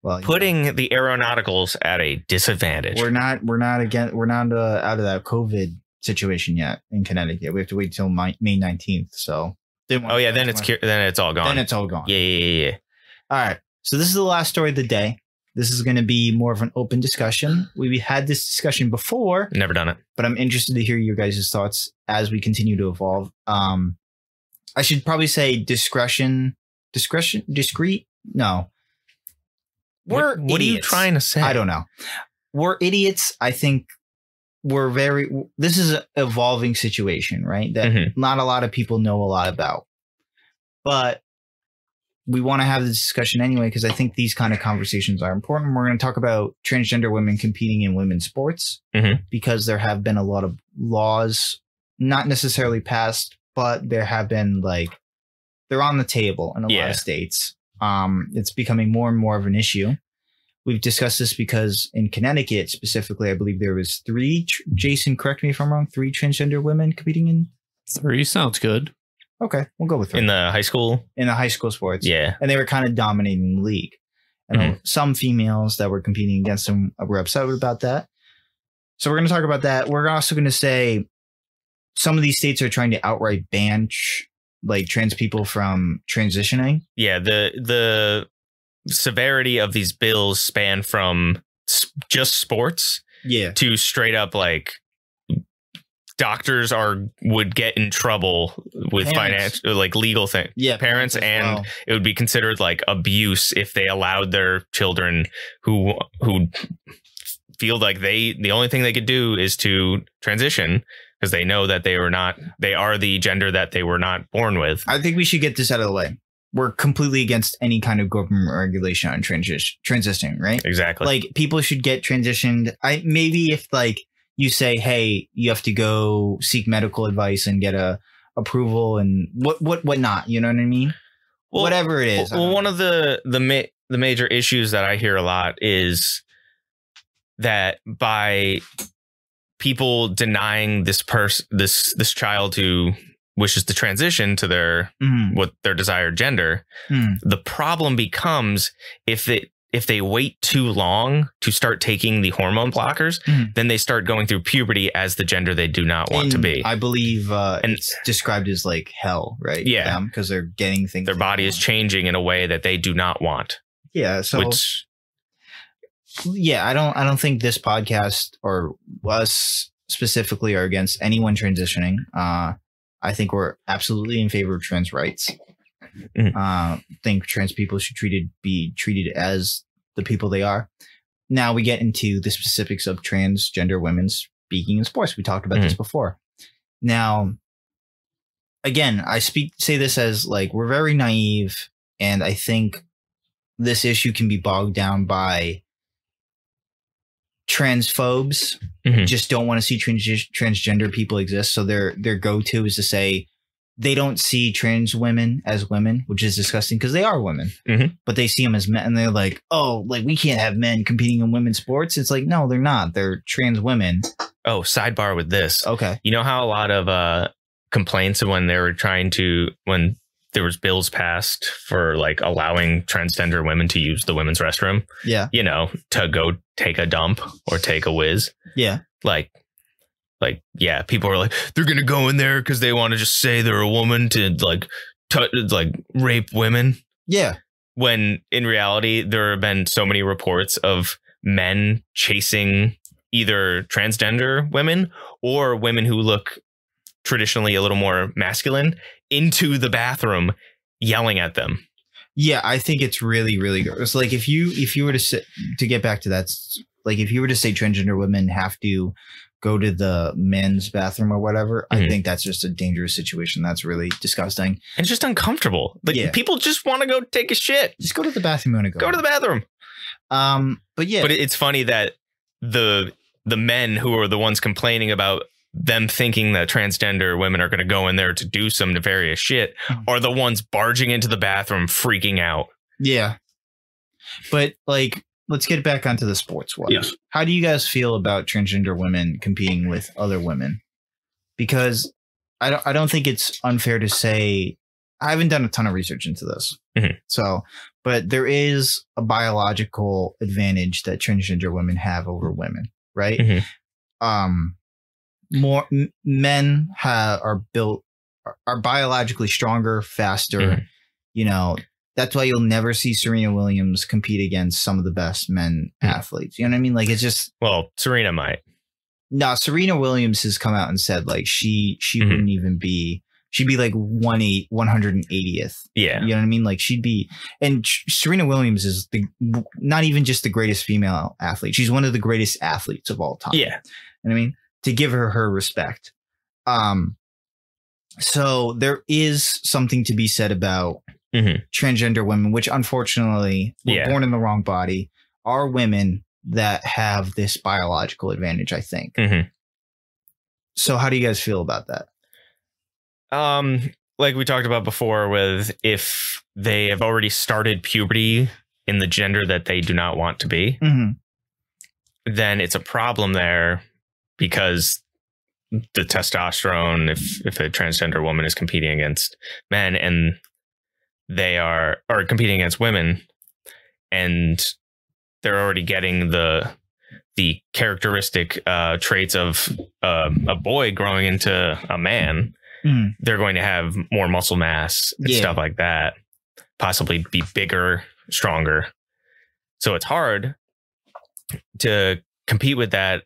Well, putting the aeronauticals at a disadvantage. We're not out of that COVID situation yet in Connecticut. We have to wait till May 19th. So then it's all gone. Then it's all gone. Yeah. All right. So this is the last story of the day. This is going to be more of an open discussion. We had this discussion before. Never done it. But I'm interested to hear your guys' thoughts as we continue to evolve. I should probably say discreet. No. What are you trying to say? I don't know. We're idiots. I think this is an evolving situation, right? That not a lot of people know a lot about. But we want to have the discussion anyway, because I think these kind of conversations are important. We're going to talk about transgender women competing in women's sports because there have been a lot of laws, not necessarily passed, but there have been they're on the table in a lot of states. It's becoming more and more of an issue. We've discussed this because in Connecticut specifically, I believe there was 3, Jason, correct me if I'm wrong, 3 transgender women competing in? 3 sounds good. Okay, we'll go with 3. In the high school? In the high school sports. Yeah. And they were kind of dominating the league. And some females that were competing against them were upset about that. So we're going to talk about that. We're also going to say some of these states are trying to outright ban trans people from transitioning. Yeah, the severity of these bills span from just sports to straight up doctors would get in trouble with financial legal thing. Yeah, parents and it would be considered abuse if they allowed their children who feel like the only thing they could do is to transition because they know that they are the gender that they were not born with. I think we should get this out of the way. We're completely against any kind of government regulation on transitioning, right? Exactly. People should get transitioned. Maybe if you say, hey, you have to go seek medical advice and get a approval and what not, you know what I mean? Well, whatever it is. Well, one of the major issues that I hear a lot is that by people denying this child who wishes to transition to their desired gender, the problem becomes if they wait too long to start taking the hormone blockers, then they start going through puberty as the gender they do not want to be. I believe it's described as hell, right? Yeah, because they're getting things. Their body is changing in a way that they do not want. Yeah. So. I don't think this podcast or us specifically are against anyone transitioning. I think we're absolutely in favor of trans rights. Think trans people should be treated as the people they are. Now we get into the specifics of transgender women speaking in sports. We talked about this before. Now, again, I say this as we're very naive, and I think this issue can be bogged down by transphobes. Just don't want to see transgender people exist. So their go-to is to say they don't see trans women as women, which is disgusting because they are women, but they see them as men and they're like, oh, like we can't have men competing in women's sports. It's like, no, they're not. They're trans women. Oh, sidebar with this. Okay. You know how a lot of complaints when they were when there was bills passed for like allowing transgender women to use the women's restroom. Yeah. You know, to go take a dump or take a whiz. Yeah. Like, yeah, people are like, they're going to go in there because they want to just say they're a woman to like rape women. Yeah. When in reality, there have been so many reports of men chasing either transgender women or women who look traditionally a little more masculine into the bathroom, yelling at them. Yeah, I think it's really, really gross. Like if you were to get back to that, like if you were to say transgender women have to go to the men's bathroom or whatever, I think that's just a dangerous situation. That's really disgusting. And just uncomfortable. Like people just want to go take a shit. Just go to the bathroom. Go to the bathroom. But yeah. But it's funny that the men who are the ones complaining about them thinking that transgender women are going to go in there to do some nefarious shit are the ones barging into the bathroom freaking out. Yeah. But like, let's get back onto the sports one. Yes. How do you guys feel about transgender women competing with other women? Because I don't think it's unfair to say, I haven't done a ton of research into this. So, but there is a biological advantage that transgender women have over women, right? More men are biologically stronger, faster. You know, that's why you'll never see Serena Williams compete against some of the best men athletes. You know what I mean? Like it's just, well, Serena might. No, Serena Williams has come out and said like she wouldn't even be. She'd be like 180th. Yeah. You know what I mean? Like she'd be, and Serena Williams is not even just the greatest female athlete. She's one of the greatest athletes of all time. Yeah. You know what I mean? To give her respect. So there is something to be said about transgender women, which unfortunately were born in the wrong body, are women that have this biological advantage, I think. So how do you guys feel about that? Like we talked about before with if they have already started puberty in the gender that they do not want to be, then it's a problem there. Because the testosterone, if a transgender woman is competing against men and they are competing against women and they're already getting the characteristic traits of a boy growing into a man, they're going to have more muscle mass and stuff like that, possibly be bigger, stronger. So it's hard to compete with that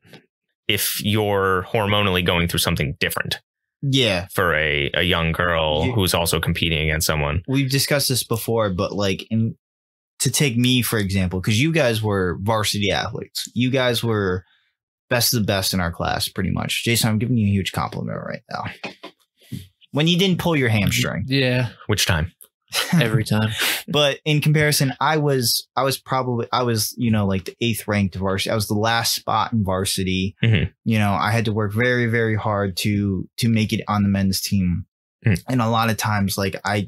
if you're hormonally going through something different. Yeah. For a young girl who's also competing against someone. We've discussed this before, but like to take me, for example, because you guys were varsity athletes. You guys were best of the best in our class, pretty much. Jason, I'm giving you a huge compliment right now. When you didn't pull your hamstring. Yeah. Which time? Every time. But in comparison, I was, you know, like the 8th ranked varsity. I was the last spot in varsity. You know, I had to work very, very hard to make it on the men's team. And a lot of times, like I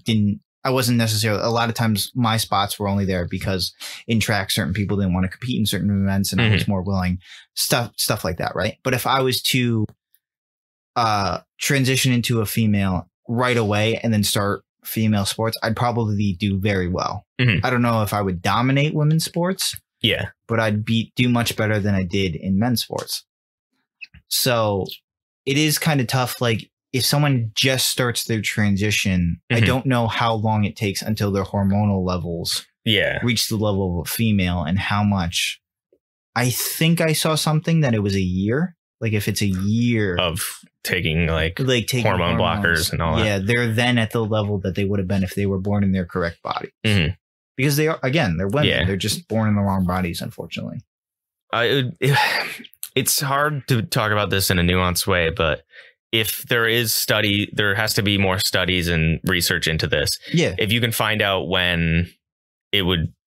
wasn't necessarily, a lot of times my spots were only there because in track, certain people didn't want to compete in certain events and I was more willing, stuff like that. Right. But if I was to transition into a female right away and then start female sports, I'd probably do very well. I don't know if I would dominate women's sports. Yeah. But I'd do much better than I did in men's sports. So it is kind of tough. Like if someone just starts their transition, I don't know how long it takes until their hormonal levels reach the level of a female and how much. I think I saw something that it was a year. Like if it's a year of taking taking hormone blockers and all that. Yeah, they're then at the level that they would have been if they were born in their correct body. Because they are, again, they're women. Yeah. They're just born in the wrong bodies, unfortunately. It's hard to talk about this in a nuanced way, but if there has to be more studies and research into this. Yeah. If you can find out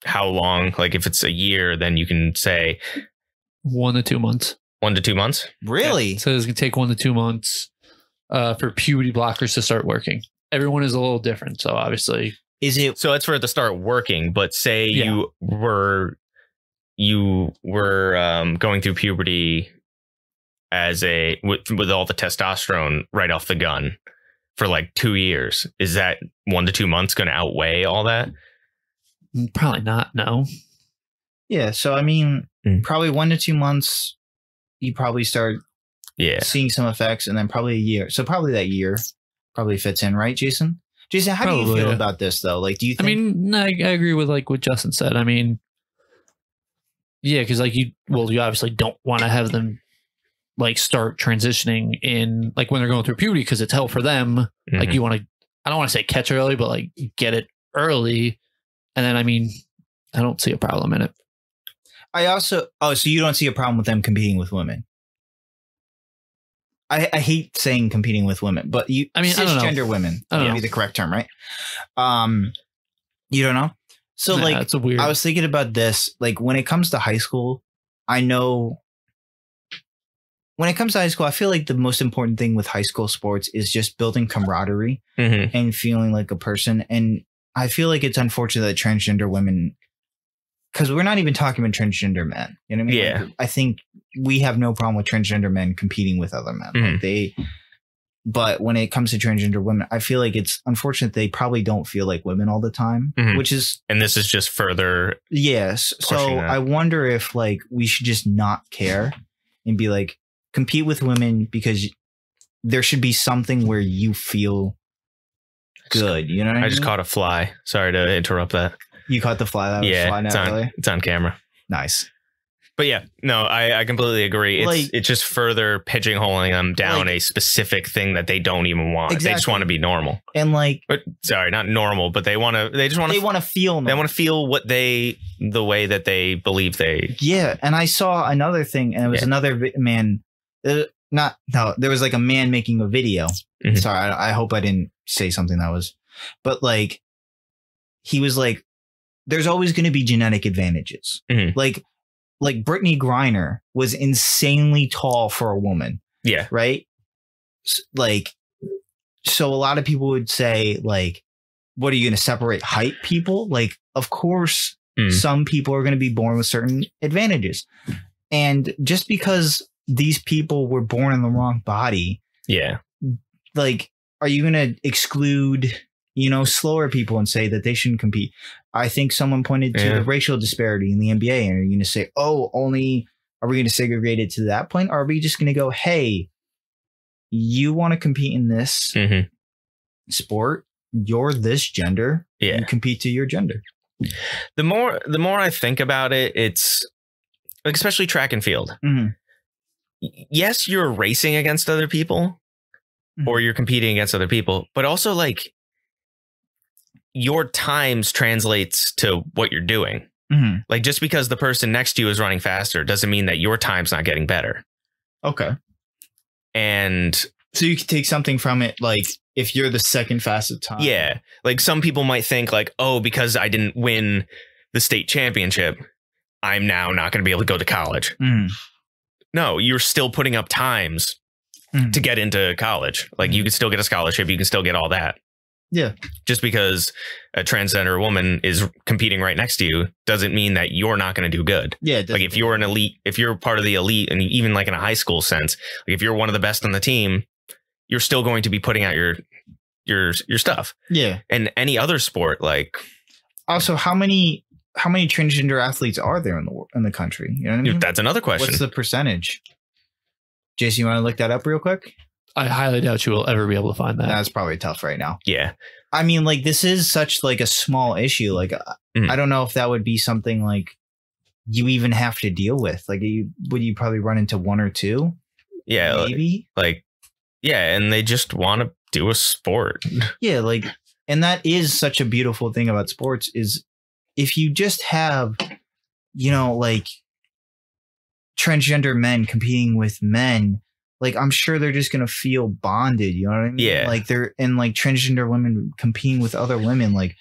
how long, like if it's a year, then you can say 1 to 2 months. 1 to 2 months? Really? Yeah. So it's going to take 1 to 2 months for puberty blockers to start working. everyone is a little different. So obviously, is it so it's for it to start working? But say you were going through puberty as with all the testosterone right off the gun for like 2 years. Is that 1 to 2 months going to outweigh all that? Probably not. No. Yeah. So, I mean, probably 1 to 2 months, you probably start seeing some effects, and then probably a year. So probably that year probably fits in, right, Jason? Jason, how do you feel about this, though? Like, do you think... I mean, I agree with like what Justin said. I mean, yeah, because like you obviously don't want to have them like start transitioning in like when they're going through puberty, because it's hell for them. Mm-hmm. Like you want to, I don't want to say catch early, but like get it early. And then, I mean, I don't see a problem in it. So you don't see a problem with them competing with women? I hate saying competing with women, but cisgender women would be the correct term, right? You don't know? So it's weird. I was thinking about this, like when it comes to high school, I know when it comes to high school, I feel like the most important thing with high school sports is just building camaraderie and feeling like a person. And I feel like it's unfortunate that transgender women, because we're not even talking about transgender men. You know what I mean? Yeah. Like, I think we have no problem with transgender men competing with other men. Like but when it comes to transgender women, I feel like it's unfortunate they probably don't feel like women all the time, which is... And this is just further... Yes. So that. I wonder if like we should just not care and be like, compete with women because there should be something where you feel good. You know what I mean? I just caught a fly. Sorry to interrupt that. You caught the fly that was flying out earlier? It's on camera. Nice. But yeah, no, I completely agree. It's just further pigeonholing them down a specific thing that they don't even want. Exactly. They just want to be normal. And like, sorry, not normal, but they want to feel normal. They want to feel the way that they believe they. Yeah. And I saw another thing, and it was another man. There was like a man making a video. Sorry, I hope I didn't say something that was, but like, he was like, there's always going to be genetic advantages. Like Brittany Griner was insanely tall for a woman. Yeah. Right. Like, so a lot of people would say like, what are you going to separate height people? Like, of course, some people are going to be born with certain advantages. And just because these people were born in the wrong body. Yeah. Like, are you going to exclude, slower people and say that they shouldn't compete? I think someone pointed to the racial disparity in the NBA, and are you going to say, are we going to segregate it to that point? Or are we just going to go, hey, you want to compete in this sport? You're this gender. Yeah. You compete to your gender. The more I think about it, it's like, especially track and field. Yes, you're racing against other people or you're competing against other people, but also like your times translates to what you're doing. Like just because the person next to you is running faster doesn't mean that your time's not getting better. Okay. And so you can take something from it. Like if you're the second fastest time. Yeah. Like some people might think like, oh, because I didn't win the state championship, I'm now not going to be able to go to college. No, you're still putting up times to get into college. Like you can still get a scholarship. You can still get all that. Yeah. Just because a transgender woman is competing right next to you doesn't mean that you're not going to do good. Yeah. Like if you're an elite, if you're part of the elite, and even like in a high school sense, like if you're one of the best on the team, you're still going to be putting out your stuff. Yeah. And any other sport, like. Also, how many transgender athletes are there in the country? You know what I mean? That's another question. What's the percentage? Jason, you want to look that up real quick? I highly doubt you will ever be able to find that. That's probably tough right now. Yeah. I mean, like, this is such like a small issue. Like, I don't know if that would be something like you even have to deal with. Like, would you probably run into one or two? Yeah. Maybe. Like, yeah. And they just want to do a sport. Yeah. Like, and that is such a beautiful thing about sports is if you just have, like transgender men competing with men, like, I'm sure they're just going to feel bonded. You know what I mean? Yeah. Like and like transgender women competing with other women. Like,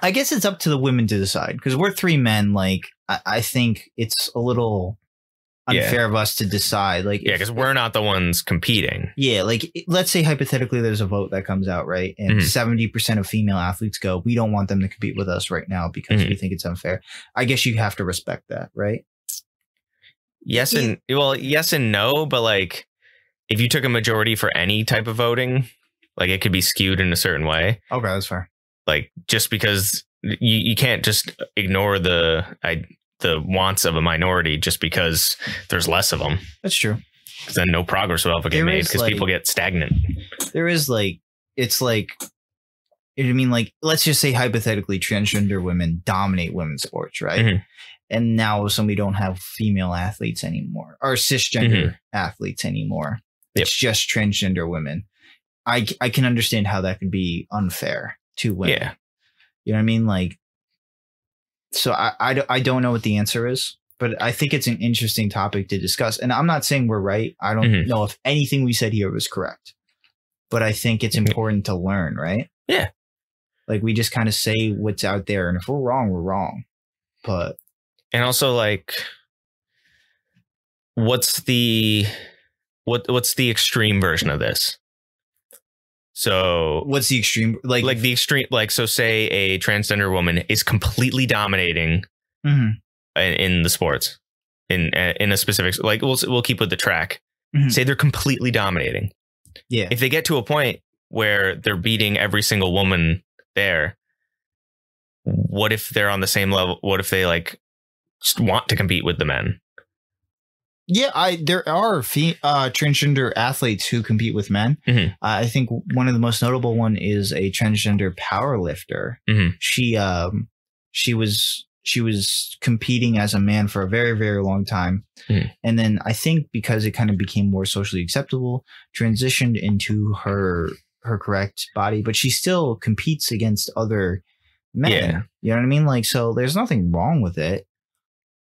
I guess it's up to the women to decide because we're three men. Like, I think it's a little unfair of us to decide. Like, yeah, because we're not the ones competing. Yeah, like let's say hypothetically there's a vote that comes out, right? And 70% of female athletes go, we don't want them to compete with us right now because we think it's unfair. I guess you have to respect that, right? Yes and no, but like if you took a majority for any type of voting, like it could be skewed in a certain way. Okay, that's fair. Like just because you can't just ignore the wants of a minority just because there's less of them. That's true. Then no progress will ever get made because people get stagnant. There is like, it's like, you know what I mean? Like, let's just say hypothetically transgender women dominate women's sports, right? And now we don't have female athletes anymore or cisgender athletes anymore. It's just transgender women. I can understand how that could be unfair to women. Yeah. You know what I mean? Like, so I don't know what the answer is, but I think it's an interesting topic to discuss. And I'm not saying we're right. I don't know if anything we said here was correct, but I think it's important to learn, right? Yeah. Like we just kind of say what's out there. And if we're wrong, we're wrong. But. And also like, what's the extreme version of this? So what's the extreme, like the extreme, like, so say a transgender woman is completely dominating in the sports in a specific, like we'll keep with the track, say they're completely dominating. Yeah. If they get to a point where they're beating every single woman there, what if they're on the same level? What if they like just want to compete with the men? Yeah, there are transgender athletes who compete with men. I think one of the most notable one is a transgender power lifter. She was competing as a man for a very, very long time. And then I think because it kind of became more socially acceptable, transitioned into her correct body, but she still competes against other men. Yeah. You know what I mean? Like, so there's nothing wrong with it.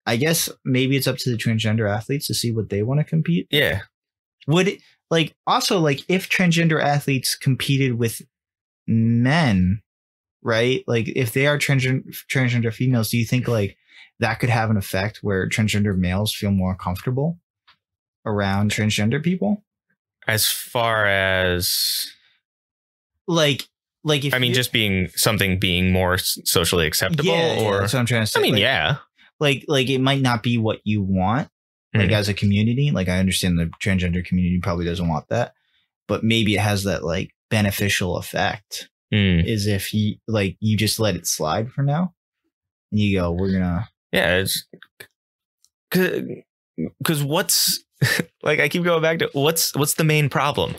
I guess maybe it's up to the transgender athletes to see what they want to compete. Yeah. Would it like also like if transgender athletes competed with men, right? Like if they are transgender females, do you think like that could have an effect where transgender males feel more comfortable around transgender people? As far as like if I mean, just being more socially acceptable, or that's what I'm trying to say. I mean, like, yeah. Like it might not be what you want, like as a community. Like I understand the transgender community probably doesn't want that, but maybe it has that like beneficial effect. Is if you just let it slide for now, and you go, we're gonna it's because what's like I keep going back to what's the main problem,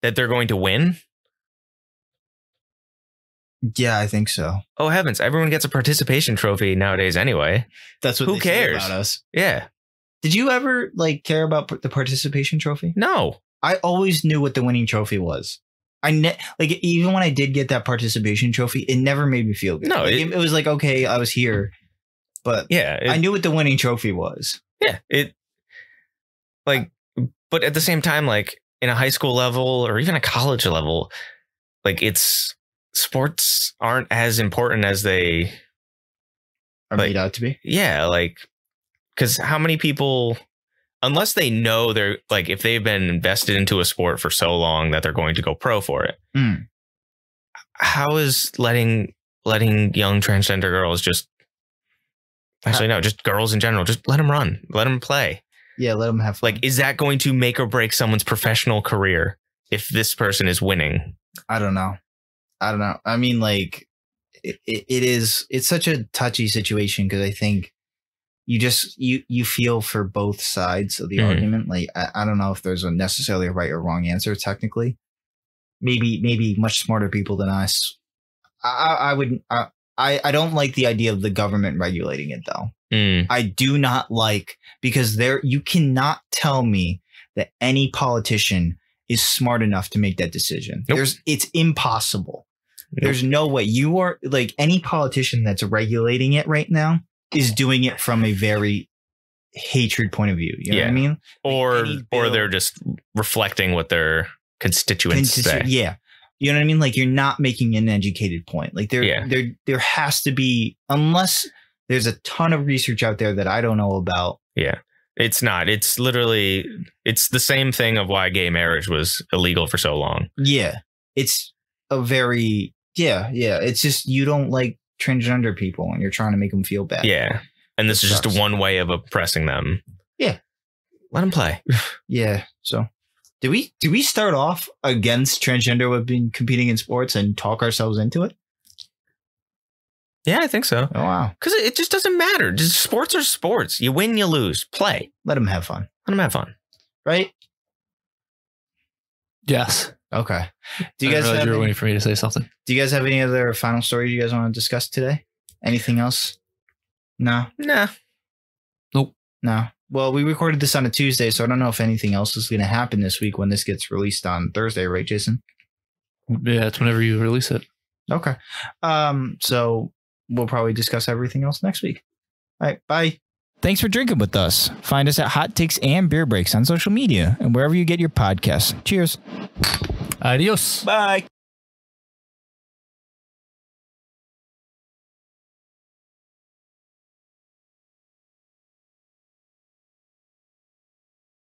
that they're going to win. Yeah, I think so. Oh heavens! Everyone gets a participation trophy nowadays, anyway. That's what. Who cares about us? Yeah. Did you ever like care about the participation trophy? No. I always knew what the winning trophy was. Like even when I did get that participation trophy, it never made me feel good. No, like, it was like okay, I was here, but I knew what the winning trophy was. Yeah, but at the same time, like in a high school level or even a college level, like sports aren't as important as they are made out to be. Yeah, like because how many people, unless they know they're like, if they've been invested into a sport for so long that they're going to go pro for it, how is letting young transgender girls just girls in general, just let them run, let them play. Yeah, let them have fun. Like, is that going to make or break someone's professional career if this person is winning? I don't know. I mean, like, it's such a touchy situation because I think you feel for both sides of the argument. Like, I don't know if there's necessarily a right or wrong answer technically. Maybe much smarter people than us. I don't like the idea of the government regulating it though. I do not like, because you cannot tell me that any politician is smart enough to make that decision. Nope. It's impossible. Nope. There's no way. You are like, any politician that's regulating it right now is doing it from a very hatred point of view. You know what I mean? Or they're just reflecting what their constituents say. Yeah. You know what I mean? Like, you're not making an educated point. Like there has to be, unless there's a ton of research out there that I don't know about. Yeah. It's not. It's literally, it's the same thing of why gay marriage was illegal for so long. Yeah. It's a very, it's just, you don't like transgender people and you're trying to make them feel bad. Yeah. And this is just one way of oppressing them. Yeah. Let them play. Yeah. So did we start off against transgender women competing in sports and talk ourselves into it? Yeah, I think so. Oh, wow. Because it just doesn't matter. Just sports are sports. You win, you lose. Play. Let them have fun. Let them have fun. Right? Yes. Okay. Do you guys you were have waiting for me to say something? Do you guys have any other final stories you guys want to discuss today? Anything else? No. Nah. Nope. No. Well, we recorded this on a Tuesday, so I don't know if anything else is going to happen this week when this gets released on Thursday, right, Jason? Yeah, it's whenever you release it. Okay. So we'll probably discuss everything else next week. All right. Bye. Thanks for drinking with us. Find us at Hot Takes and Beer Breaks on social media and wherever you get your podcasts. Cheers. Adios. Bye.